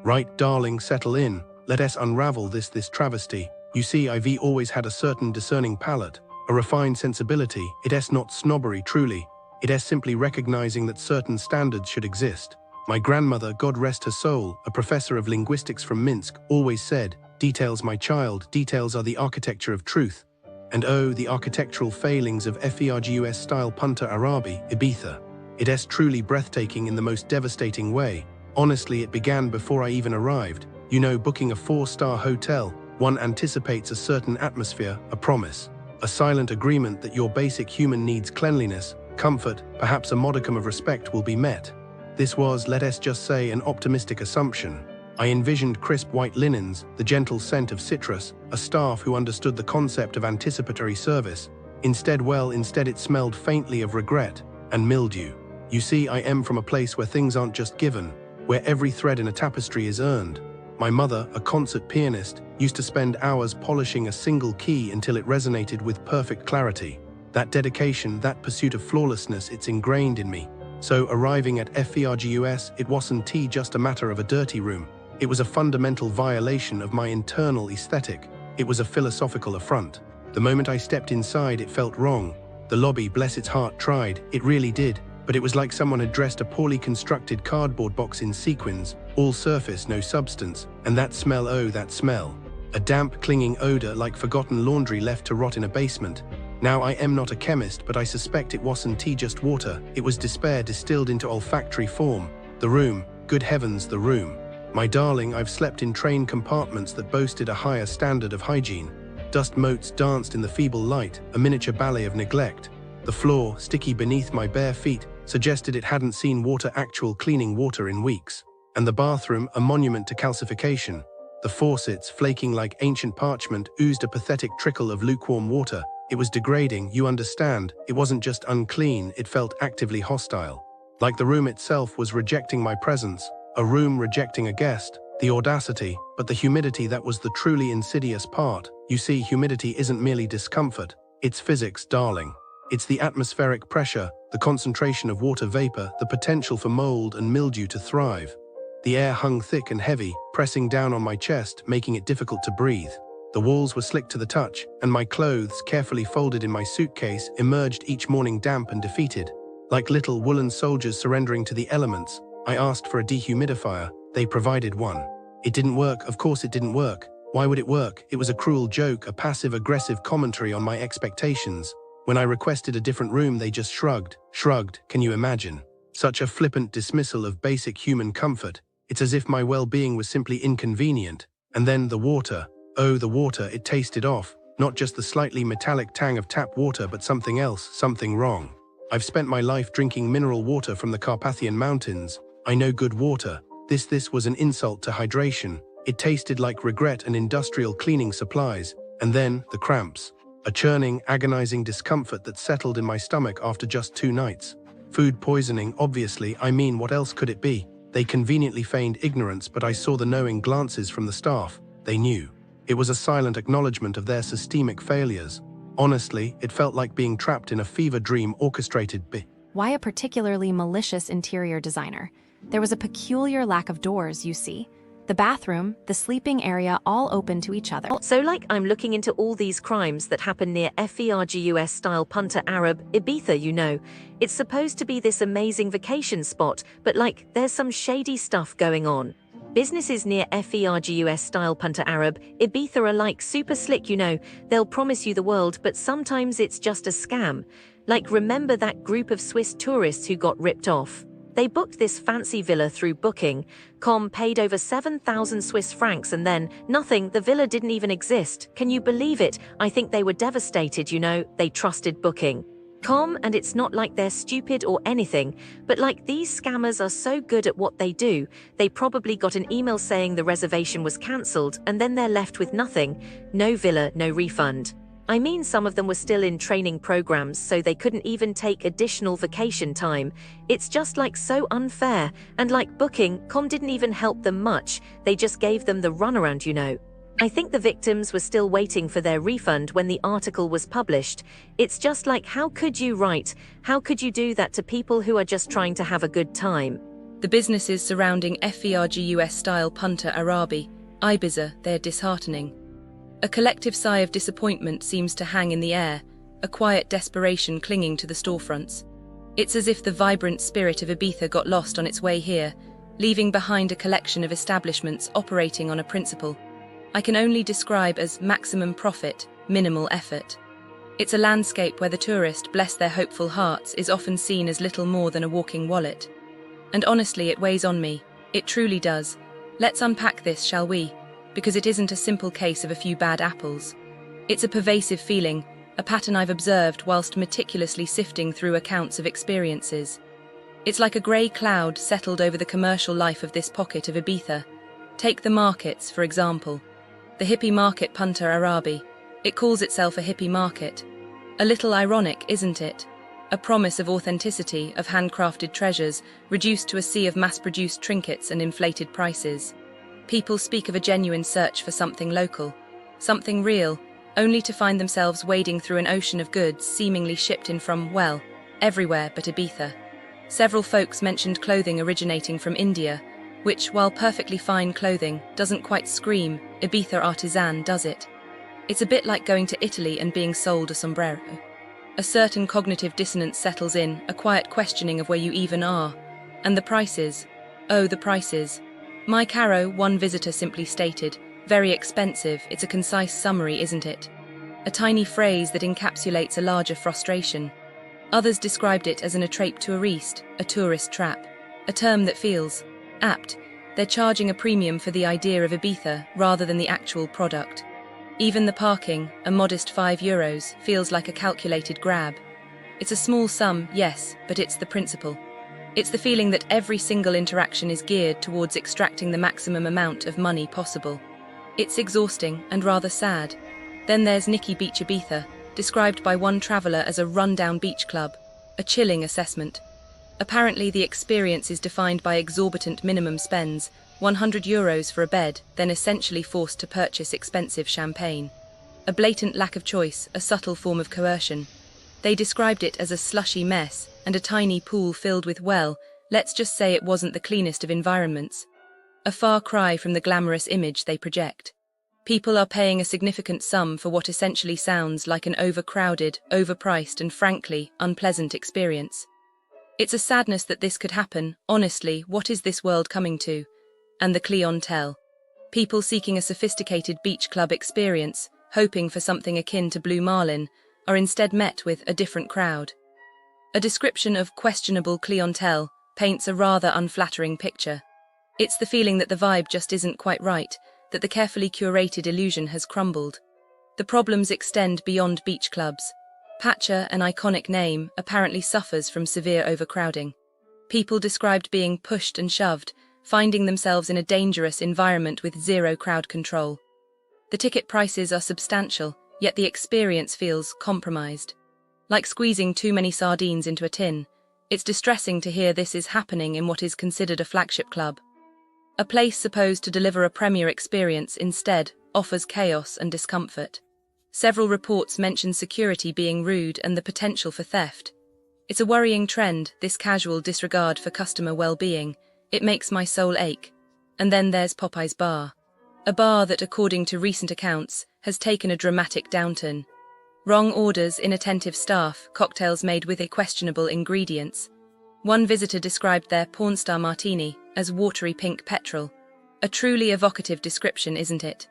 Right, darling, settle in. Let us unravel this travesty. You see, I've always had a certain discerning palate, a refined sensibility. It is not snobbery, truly. It is simply recognizing that certain standards should exist. My grandmother, God rest her soul, a professor of linguistics from Minsk, always said, "Details, my child, details are the architecture of truth." And oh, the architectural failings of FERGUS Style Punta Arab Ibiza. It is truly breathtaking in the most devastating way. Honestly, it began before I even arrived. You know, booking a 4-star hotel, one anticipates a certain atmosphere, a promise, a silent agreement that your basic human needs, cleanliness, comfort, perhaps a modicum of respect, will be met. This was, let us just say, an optimistic assumption. I envisioned crisp white linens, the gentle scent of citrus, a staff who understood the concept of anticipatory service. Instead it smelled faintly of regret and mildew. You see, I am from a place where things aren't just given, where every thread in a tapestry is earned. My mother, a concert pianist, used to spend hours polishing a single key until it resonated with perfect clarity. That dedication, that pursuit of flawlessness, it's ingrained in me. So arriving at FERGUS, it wasn't just a matter of a dirty room. It was a fundamental violation of my internal aesthetic. It was a philosophical affront. The moment I stepped inside, it felt wrong. The lobby, bless its heart, tried. It really did. But it was like someone had dressed a poorly constructed cardboard box in sequins, all surface, no substance. And that smell, oh, that smell. A damp, clinging odor like forgotten laundry left to rot in a basement. Now, I am not a chemist, but I suspect it wasn't just water. It was despair distilled into olfactory form. The room, good heavens, the room. My darling, I've slept in train compartments that boasted a higher standard of hygiene. Dust motes danced in the feeble light, a miniature ballet of neglect. The floor, sticky beneath my bare feet, suggested it hadn't seen actual cleaning water in weeks. And the bathroom, a monument to calcification. The faucets, flaking like ancient parchment, oozed a pathetic trickle of lukewarm water. It was degrading, you understand. It wasn't just unclean, it felt actively hostile. Like the room itself was rejecting my presence, a room rejecting a guest. The audacity, but the humidity, that was the truly insidious part. You see, humidity isn't merely discomfort, it's physics, darling. It's the atmospheric pressure, the concentration of water vapor, the potential for mold and mildew to thrive. The air hung thick and heavy, pressing down on my chest, making it difficult to breathe. The walls were slick to the touch, and my clothes, carefully folded in my suitcase, emerged each morning damp and defeated. Like little woolen soldiers surrendering to the elements, I asked for a dehumidifier. They provided one. It didn't work, of course it didn't work. Why would it work? It was a cruel joke, a passive-aggressive commentary on my expectations. When I requested a different room, they just shrugged. Shrugged, can you imagine? Such a flippant dismissal of basic human comfort. It's as if my well-being was simply inconvenient. And then the water. Oh, the water, it tasted off. Not just the slightly metallic tang of tap water, but something else, something wrong. I've spent my life drinking mineral water from the Carpathian Mountains. I know good water. This was an insult to hydration. It tasted like regret and industrial cleaning supplies. And then, the cramps. A churning, agonizing discomfort that settled in my stomach after just 2 nights. Food poisoning, obviously. I mean, what else could it be? They conveniently feigned ignorance, but I saw the knowing glances from the staff. They knew. It was a silent acknowledgement of their systemic failures. Honestly, it felt like being trapped in a fever dream orchestrated by... Why a particularly malicious interior designer? There was a peculiar lack of doors, you see. The bathroom, the sleeping area, all open to each other. So like I'm looking into all these crimes that happen near FERGUS Style Punta Arab Ibiza, you know. It's supposed to be this amazing vacation spot, but like there's some shady stuff going on. Businesses near FERGUS Style Punta Arab Ibiza are like super slick, you know. They'll promise you the world, but sometimes it's just a scam. Like, remember that group of Swiss tourists who got ripped off? They booked this fancy villa through Booking.com, paid over 7,000 Swiss francs, and then nothing, the villa didn't even exist. Can you believe it? I think they were devastated, you know. They trusted Booking.com, and it's not like they're stupid or anything, but like these scammers are so good at what they do, they probably got an email saying the reservation was cancelled, and then they're left with nothing. No villa, no refund. I mean, some of them were still in training programs, so they couldn't even take additional vacation time. It's just like so unfair, and like Booking.com didn't even help them much, they just gave them the runaround, you know. I think the victims were still waiting for their refund when the article was published. It's just like, how could you write? How could you do that to people who are just trying to have a good time? The businesses surrounding FERGUS Style Punta Arab Ibiza, they're disheartening. A collective sigh of disappointment seems to hang in the air, a quiet desperation clinging to the storefronts. It's as if the vibrant spirit of Ibiza got lost on its way here, leaving behind a collection of establishments operating on a principle I can only describe as maximum profit, minimal effort. It's a landscape where the tourist, bless their hopeful hearts, is often seen as little more than a walking wallet. And honestly, it weighs on me. It truly does. Let's unpack this, shall we? Because it isn't a simple case of a few bad apples. It's a pervasive feeling, a pattern I've observed whilst meticulously sifting through accounts of experiences. It's like a grey cloud settled over the commercial life of this pocket of Ibiza. Take the markets, for example. The hippie market Punta Arab. It calls itself a hippie market. A little ironic, isn't it? A promise of authenticity, of handcrafted treasures, reduced to a sea of mass-produced trinkets and inflated prices. People speak of a genuine search for something local, something real, only to find themselves wading through an ocean of goods seemingly shipped in from, well, everywhere but Ibiza. Several folks mentioned clothing originating from India, which, while perfectly fine clothing, doesn't quite scream Ibiza artisan, does it? It's a bit like going to Italy and being sold a sombrero. A certain cognitive dissonance settles in, a quiet questioning of where you even are. And the prices. Oh, the prices. My caro, one visitor simply stated, very expensive. It's a concise summary, isn't it? A tiny phrase that encapsulates a larger frustration. Others described it as an attrape touriste, a tourist trap. A term that feels apt. They're charging a premium for the idea of Ibiza rather than the actual product. Even the parking, a modest €5, feels like a calculated grab. It's a small sum, yes, but it's the principle. It's the feeling that every single interaction is geared towards extracting the maximum amount of money possible. It's exhausting and rather sad. Then there's Nikki Beach Ibiza, described by one traveller as a run-down beach club, a chilling assessment. Apparently the experience is defined by exorbitant minimum spends, €100 for a bed, then essentially forced to purchase expensive champagne. A blatant lack of choice, a subtle form of coercion. They described it as a slushy mess and a tiny pool filled with, well, let's just say it wasn't the cleanest of environments. A far cry from the glamorous image they project. People are paying a significant sum for what essentially sounds like an overcrowded, overpriced and frankly unpleasant experience. It's a sadness that this could happen. Honestly, what is this world coming to? And the clientele. People seeking a sophisticated beach club experience, hoping for something akin to Blue Marlin, are instead met with a different crowd. A description of questionable clientele paints a rather unflattering picture. It's the feeling that the vibe just isn't quite right, that the carefully curated illusion has crumbled. The problems extend beyond beach clubs. PACHA, an iconic name, apparently suffers from severe overcrowding. People described being pushed and shoved, finding themselves in a dangerous environment with zero crowd control. The ticket prices are substantial, yet the experience feels compromised. Like squeezing too many sardines into a tin, it's distressing to hear this is happening in what is considered a flagship club. A place supposed to deliver a premier experience instead offers chaos and discomfort. Several reports mention security being rude and the potential for theft. It's a worrying trend, this casual disregard for customer well-being. It makes my soul ache. And then there's Popeye's Bar. A bar that, according to recent accounts, has taken a dramatic downturn. Wrong orders, inattentive staff, cocktails made with questionable ingredients. One visitor described their porn star martini as watery pink petrol. A truly evocative description, isn't it?